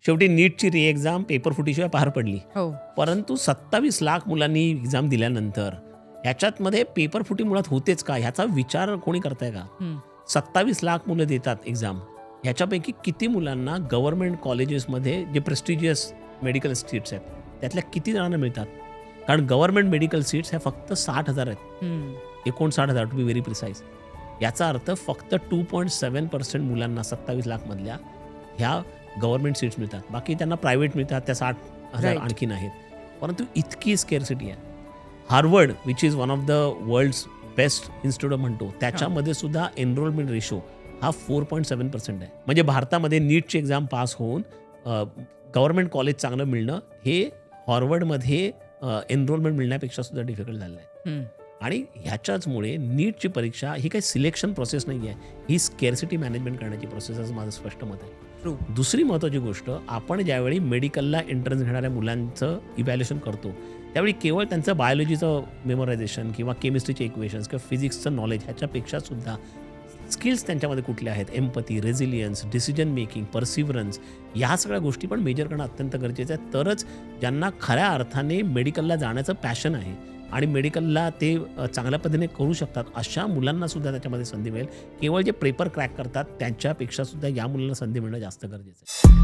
शेवटी नीटची री एक्झाम पेपर फुटीशिवाय पार पडली. हो. परंतु 27 लाख मुलांनी एक्झाम दिल्यानंतर ह्याच्यातमध्ये पेपर फुटी मुळात होतेच का ह्याचा विचार कोणी करताय का? 27 लाख मुलं देतात एक्झाम. ह्याच्यापैकी किती मुलांना गव्हर्नमेंट कॉलेजेसमध्ये जे प्रेस्टिजियस मेडिकल सीट्स आहेत त्यातल्या किती जणांना मिळतात? कारण गव्हर्नमेंट मेडिकल सीट्स ह्या फक्त 60,000 आहेत. 59,000 टू बी व्हेरी प्रिसाईज. याचा अर्थ फक्त 2.7% मुलांना 27 लाखमधल्या ह्या गव्हर्नमेंट सीट्स मिळतात. बाकी त्यांना प्रायव्हेट मिळतात, त्या 60,000 Right. आणखीन आहेत. परंतु इतकी स्केअरसिटी आहे. Harvard which is one of the world's best institute म्हणतो त्याच्यामध्ये सुद्धा एनरोलमेंट रेशो हा 4.7% आहे. म्हणजे भारतामध्ये नीटची एक्झाम पास होऊन गव्हर्नमेंट कॉलेज चांगलं मिळणं हे हॉर्वर्डमध्ये एनरोलमेंट मिळण्यापेक्षा सुद्धा डिफिकल्ट झालेलं आहे. आणि ह्याच्याचमुळे नीटची परीक्षा ही काही सिलेक्शन प्रोसेस नाही आहे, ही स्केअरसिटी मॅनेजमेंट करण्याची प्रोसेस असं माझं स्पष्ट मत आहे. दुसरी महत्त्वाची गोष्ट, आपण ज्यावेळी मेडिकलला एंट्रन्स घेणाऱ्या मुलांचं इव्हॅल्युएशन करतो त्यावेळी केवळ त्यांचं बायोलॉजीचं मेमोरायझेशन किंवा केमिस्ट्रीचे इक्वेशन्स किंवा फिजिक्सचं नॉलेज ह्याच्यापेक्षा सुद्धा स्किल्स त्यांच्यामध्ये कुठल्या आहेत, एम्पथी, रेझिलियन्स, डिसिजन मेकिंग, परसिव्हरन्स, ह्या सगळ्या गोष्टी पण मेजर करणं अत्यंत गरजेचं आहे. तरच ज्यांना खऱ्या अर्थाने मेडिकलला जाण्याचं पॅशन आहे आणि मेडिकलला ते चांगल्या पद्धतीने करू शकतात अशा मुलांना सुद्धा त्याच्यामध्ये संधी मिळेल. केवळ जे पेपर क्रॅक करतात त्यांच्यापेक्षा सुद्धा या मुलांना संधी मिळणं जास्त गरजेचं आहे.